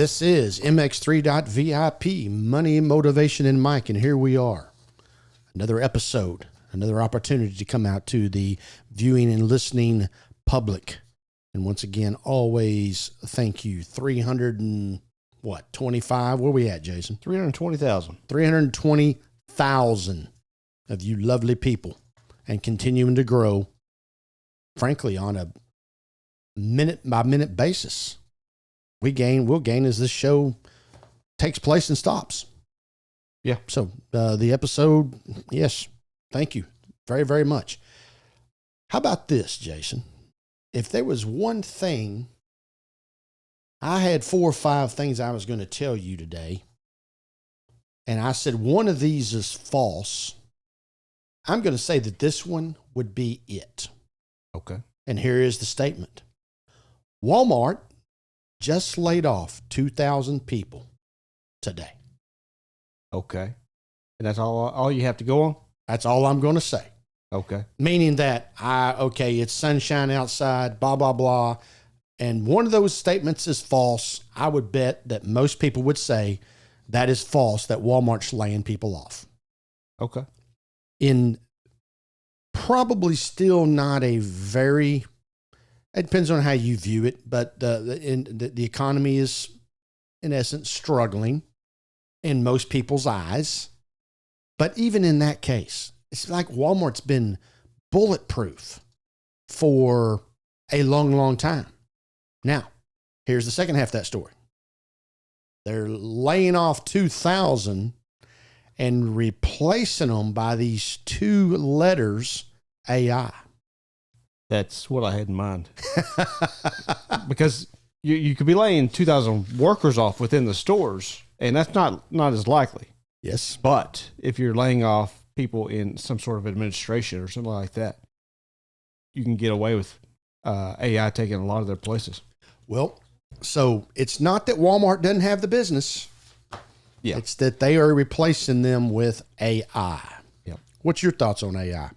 This is MX3 Money, Motivation, and Mike, and here we are. Another episode, another opportunity to come out to the viewing and listening public. And once again, always thank you. 325, where are we at, Jason? 320,000. 320,000 of you lovely people, and continuing to grow, frankly, on a minute-by-minute basis. We'll gain as this show takes place and stops. Yeah. So the episode, yes, thank you very, very much. How about this, Jason? If there was one thing, I had 4 or 5 things I was going to tell you today, and I said one of these is false. I'm going to say that this one would be it. Okay. And here is the statement. Walmart just laid off 2,000 people today. Okay. And that's all you have to go on? That's all I'm going to say. Okay. Meaning that, it's sunshine outside, blah, blah, blah. And one of those statements is false. I would bet that most people would say that is false, that Walmart's laying people off. Okay. In probably still not a very... It depends on how you view it, but the economy is, in essence, struggling in most people's eyes. But even in that case, it's like Walmart's been bulletproof for a long, long time. Now, here's the second half of that story. They're laying off 2,000 and replacing them by these 2 letters, AI. That's what I had in mind. Because you could be laying 2,000 workers off within the stores, and that's not as likely. Yes. But if you're laying off people in some sort of administration or something like that, you can get away with AI taking a lot of their places. Well, so it's not that Walmart doesn't have the business. Yeah. It's that they are replacing them with AI. Yeah. What's your thoughts on AI?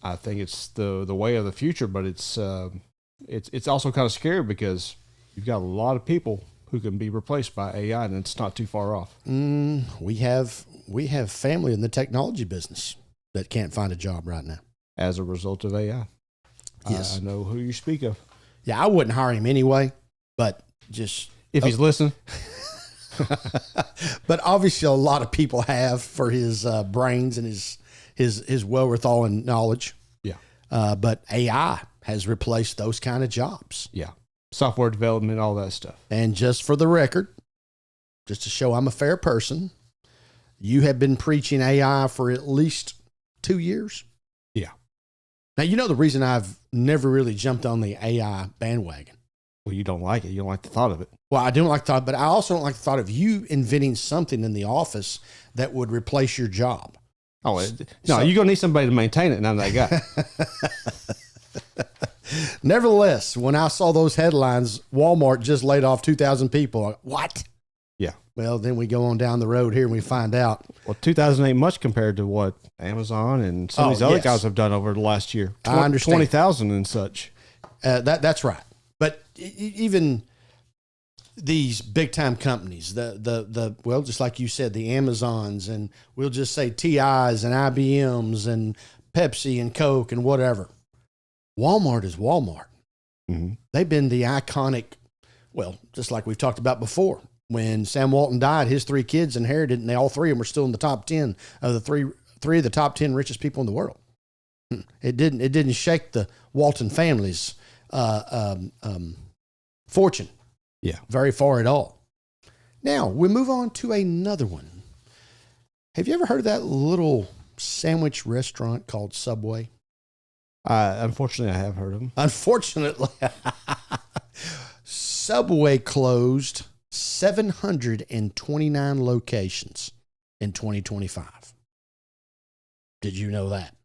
I think it's the way of the future, but it's also kind of scary because you've got a lot of people who can be replaced by AI, and it's not too far off. We have family in the technology business that can't find a job right now As a result of AI. Yes. I know who you speak of. Yeah, I wouldn't hire him anyway, but just... If he's listening. But obviously a lot of people have for his brains and his wherewithal and knowledge. Yeah. But AI has replaced those kind of jobs. Yeah. Software development, all that stuff. And just for the record, just to show I'm a fair person, you have been preaching AI for at least 2 years. Yeah. Now, you know the reason I've never really jumped on the AI bandwagon. Well, you don't like it. You don't like the thought of it. Well, I don't like the thought, but I also don't like the thought of you inventing something in the office that would replace your job. Oh, no, you're going to need somebody to maintain it, none of that guy. Nevertheless, when I saw those headlines, Walmart just laid off 2,000 people. What? Yeah. Well, then we go on down the road here and we find out. Well, 2,000 ain't much compared to what Amazon and some of these other guys have done over the last year. I understand. 20,000 and such. That's right. But even these big time companies, well, just like you said, the Amazons, and we'll just say TIs and IBMs and Pepsi and Coke and whatever. Walmart is Walmart. Mm-hmm. They've been the iconic, well, just like we've talked about before. When Sam Walton died, his 3 kids inherited, and all 3 of them were still in the top 10 of the three of the top 10 richest people in the world. It didn't shake the Walton family's fortune. Yeah. Very far at all. Now, we move on to another one. Have you ever heard of that little sandwich restaurant called Subway? Unfortunately, I have heard of them. Unfortunately, Subway closed 729 locations in 2025. Did you know that?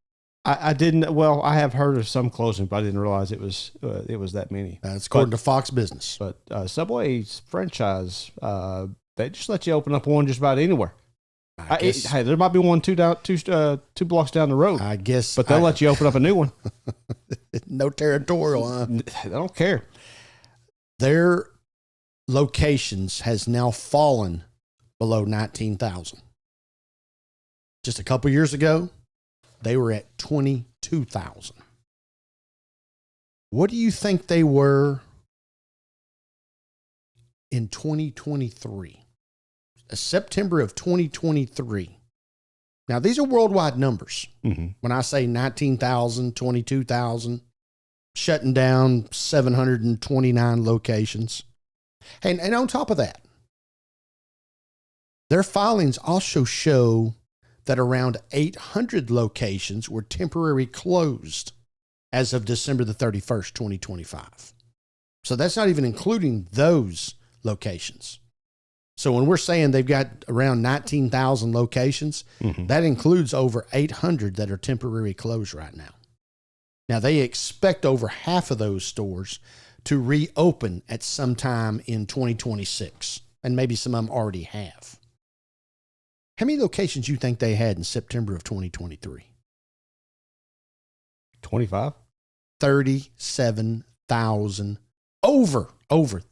I didn't. Well, I have heard of some closing, but I didn't realize it was that many. That's according to Fox Business. But Subway's franchise, they just let you open up one just about anywhere. Hey, there might be one two blocks down the road. I guess, but they'll let you open up a new one. No territorial, huh? They don't care. Their locations has now fallen below 19,000. Just a couple years ago, they were at 22,000. What do you think they were in 2023? September of 2023. Now, these are worldwide numbers. Mm-hmm. When I say 19,000, 22,000, shutting down 729 locations. And on top of that, their filings also show that around 800 locations were temporarily closed as of December the 31st, 2025. So that's not even including those locations. So when we're saying they've got around 19,000 locations, that includes over 800 that are temporarily closed right now. Now, they expect over half of those stores to reopen at some time in 2026, and maybe some of them already have. How many locations do you think they had in September of 2023? 25? 37,000, over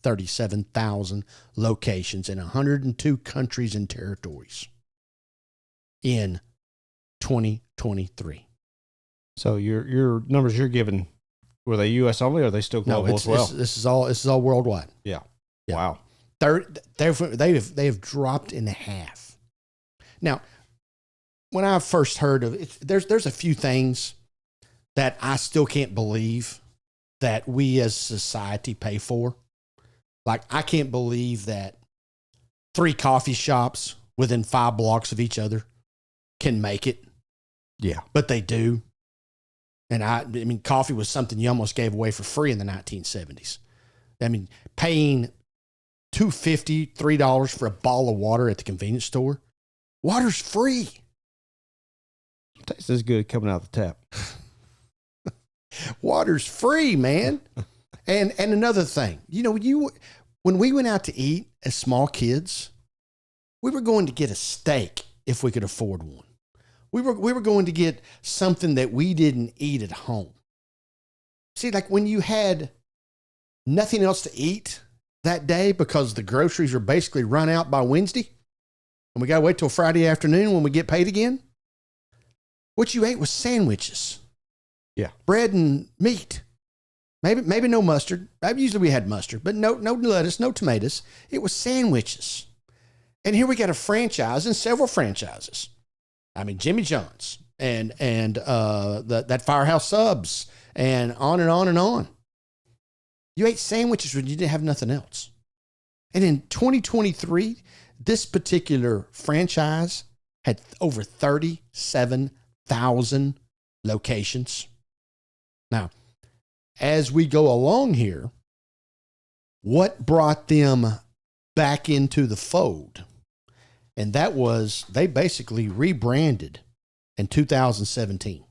37,000 locations in 102 countries and territories in 2023. So your numbers you're giving, were they U.S. only, or are they still global as well? This is all worldwide. Yeah. Yeah. Wow. They have dropped in half. Now, when I first heard of it, there's a few things that I still can't believe that we as society pay for. Like, I can't believe that 3 coffee shops within 5 blocks of each other can make it. Yeah. But they do. And I mean, coffee was something you almost gave away for free in the 1970s. I mean, paying $2.50, $3 for a bottle of water at the convenience store. Water's free. Tastes as good coming out the tap. Water's free, man. And another thing, when we went out to eat as small kids, we were going to get a steak if we could afford one. We were going to get something that we didn't eat at home. See, like when you had nothing else to eat that day because the groceries were basically run out by Wednesday, and we got to wait till Friday afternoon when we get paid again, what you ate was sandwiches. Yeah. Bread and meat. Maybe no mustard. Usually we had mustard, but no lettuce, no tomatoes. It was sandwiches. And here we got a franchise and several franchises. I mean, Jimmy John's and that Firehouse Subs and on and on and on. You ate sandwiches when you didn't have nothing else. And in 2023, this particular franchise had over 37,000 locations. Now, as we go along here, what brought them back into the fold? And that was they basically rebranded in 2017.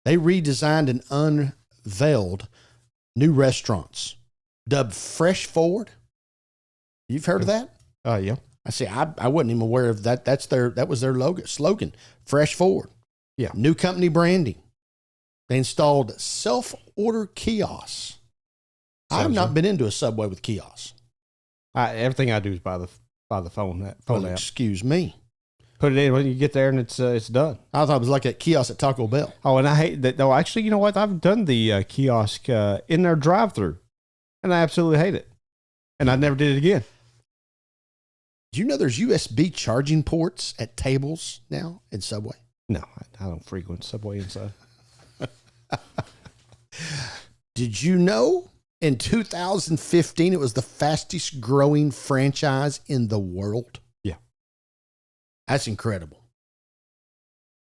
They redesigned and unveiled new restaurants dubbed Fresh Forward. You've heard of that? Yeah. I see. I wasn't even aware of that. That was their slogan, Fresh Forward. Yeah. New company branding. They installed self-order kiosks. I've not been into a Subway with kiosks. Everything I do is by the phone app. Excuse me. Put it in when you get there, and it's done. I thought it was like a kiosk at Taco Bell. Oh, and I hate that. No, actually, you know what? I've done the kiosk in their drive-through, and I absolutely hate it. And I never did it again. Do you know there's USB charging ports at tables now in Subway? No, I don't frequent Subway inside. Did you know in 2015 it was the fastest growing franchise in the world? Yeah. That's incredible.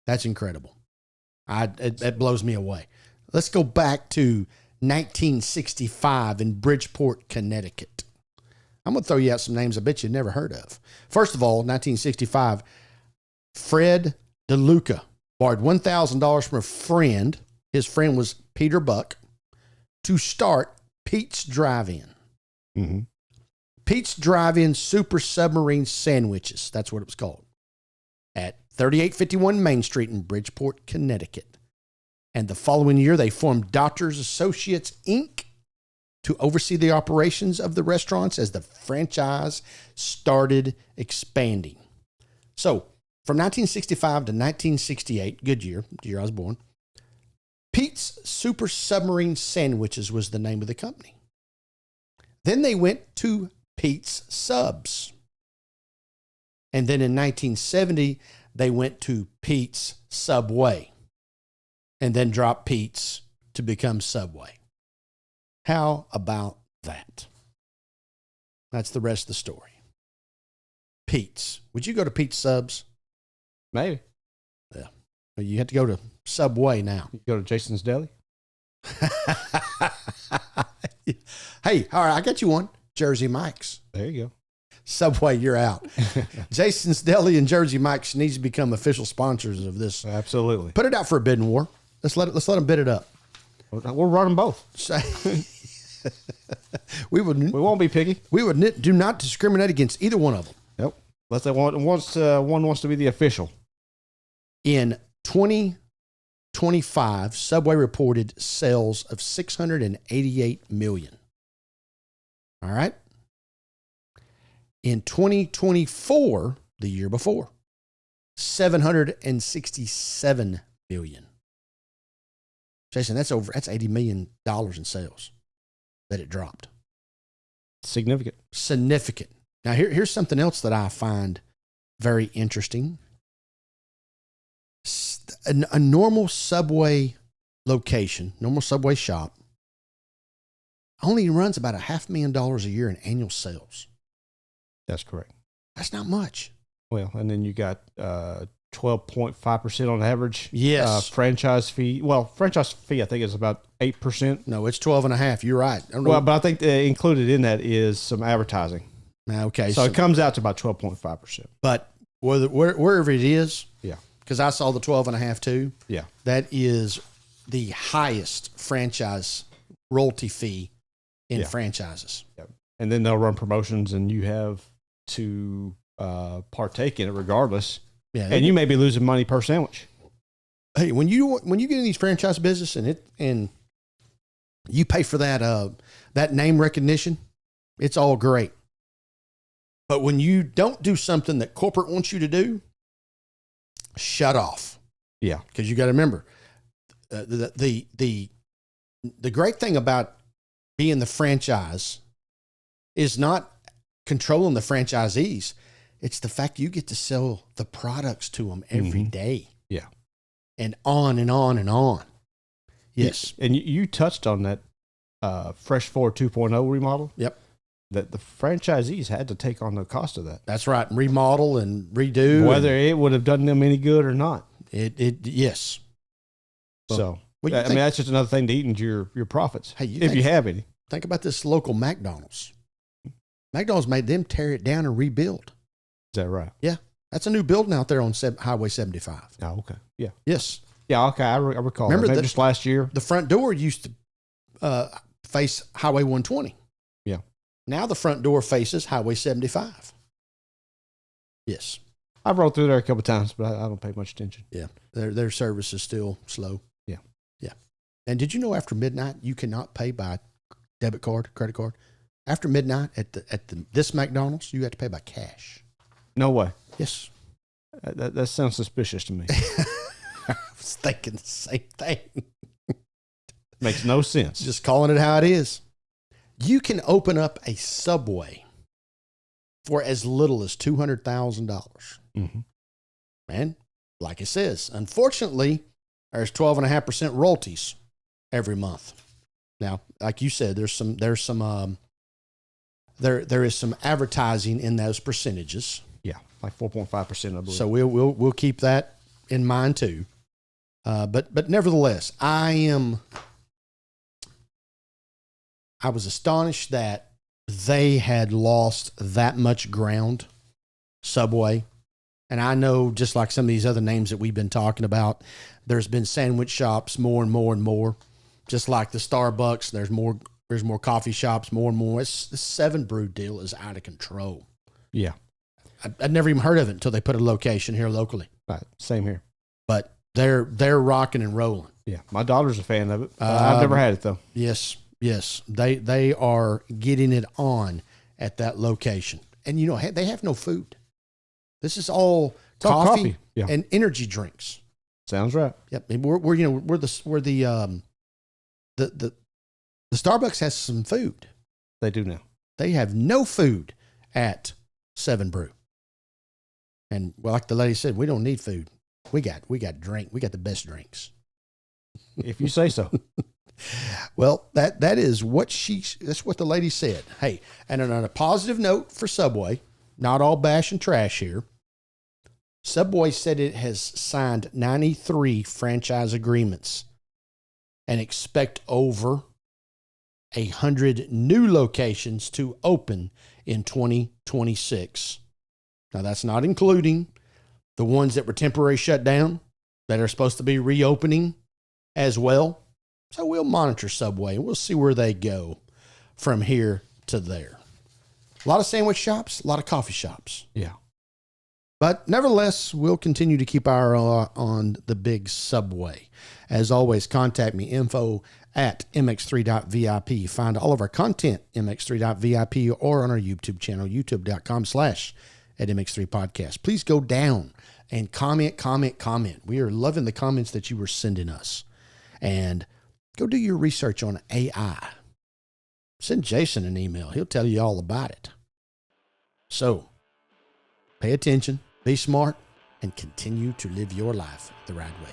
That's incredible. That blows me away. Let's go back to 1965 in Bridgeport, Connecticut. I'm going to throw you out some names I bet you've never heard of. First of all, 1965, Fred DeLuca borrowed $1,000 from a friend. His friend was Peter Buck, to start Pete's Drive-In. Mm-hmm. Pete's Drive-In Super Submarine Sandwiches. That's what it was called. At 3851 Main Street in Bridgeport, Connecticut. And the following year, they formed Doctors Associates, Inc. to oversee the operations of the restaurants as the franchise started expanding. So, from 1965 to 1968, good year, the year I was born, Pete's Super Submarine Sandwiches was the name of the company. Then they went to Pete's Subs. And then in 1970, they went to Pete's Subway. And then dropped Pete's to become Subway. How about that? That's the rest of the story. Pete's. Would you go to Pete's Subs? Maybe. Yeah. Well, you have to go to Subway now. You go to Jason's Deli? Hey, all right, I got you one. Jersey Mike's. There you go. Subway, you're out. Jason's Deli and Jersey Mike's needs to become official sponsors of this. Absolutely. Put it out for a bidding war. Let's let them bid it up. We'll run them both. We won't be picky. We would do not discriminate against either one of them. Nope. Unless they one wants to be the official. In 2025, Subway reported sales of $688 million. All right. In 2024, the year before, $767 million. Jason, that's $80 million in sales that it dropped. Significant. Now, here's something else that I find very interesting. A normal Subway location, normal Subway shop, only runs about $500,000 a year in annual sales. That's correct. That's not much. Well, and then you got 12.5% on average. Yes. Franchise fee. Well, franchise fee I think is about 8%. No, it's 12.5%. You're right. I don't know. Well, but I think included in that is some advertising. Okay. So it comes out to about 12.5%. But wherever it is, yeah, because I saw the 12.5 too. Yeah, that is the highest franchise royalty fee in franchises. Yep. And then they'll run promotions, and you have to partake in it regardless. Yeah, and you may be losing money per sandwich. Hey, when you get in these franchise business and you pay for that name recognition, it's all great. But when you don't do something that corporate wants you to do, shut off. Yeah, because you got to remember the great thing about being the franchise is not controlling the franchisees. It's the fact you get to sell the products to them every day. Yeah. And on and on and on. Yes. And you touched on that Fresh 4 2.0 remodel. Yep. That the franchisees had to take on the cost of that. That's right. Remodel and redo. Whether it would have done them any good or not. Yes. So, I mean, that's just another thing to eat into your profits. Hey, if you have any. Think about this local McDonald's. McDonald's made them tear it down and rebuild. Is that right? Yeah. That's a new building out there on Highway 75. Oh, okay. Yeah. Yes. Yeah, okay. I recall. Remember that. Maybe just last year. The front door used to face Highway 120. Yeah. Now the front door faces Highway 75. Yes. I've rolled through there a couple of times, but I don't pay much attention. Yeah. Their service is still slow. Yeah. Yeah. And did you know after midnight you cannot pay by debit card, credit card? After midnight at this McDonald's, you have to pay by cash. No way. Yes. That sounds suspicious to me. I was thinking the same thing. Makes no sense. Just calling it how it is. You can open up a Subway for as little as $200,000. Mm-hmm. And like it says, unfortunately, there's 12.5% royalties every month. Now, like you said, there is some advertising in those percentages. Yeah, like 4.5%, I believe. So we'll keep that in mind too. But nevertheless, I was astonished that they had lost that much ground, Subway. And I know, just like some of these other names that we've been talking about, there's been sandwich shops more and more and more. Just like the Starbucks, there's more coffee shops, more and more. The 7 Brew deal is out of control. Yeah. I'd never even heard of it until they put a location here locally. Right. Same here. But they're rocking and rolling. Yeah. My daughter's a fan of it. I've never had it, though. Yes. Yes, they are getting it on at that location. And, you know, they have no food. This is all coffee. Yeah. And energy drinks. Sounds right. Yep. And we're the Starbucks has some food. They do now. They have no food at 7 Brew. And well, like the lady said, we don't need food. We got drink. We got the best drinks. If you say so. Well, that's what the lady said. Hey, and on a positive note for Subway, not all bash and trash here. Subway said it has signed 93 franchise agreements and expect over 100 new locations to open in 2026. Now, that's not including the ones that were temporarily shut down that are supposed to be reopening as well. So we'll monitor Subway and we'll see where they go from here to there. A lot of sandwich shops, a lot of coffee shops. Yeah. But nevertheless, we'll continue to keep our eye on the big Subway. As always, contact me, info@mx3.vip. Find all of our content, mx3.vip, or on our YouTube channel, youtube.com/@mx3 Podcast. Please go down and comment. We are loving the comments that you were sending us. And go do your research on AI. Send Jason an email. He'll tell you all about it. So, pay attention, be smart, and continue to live your life the right way.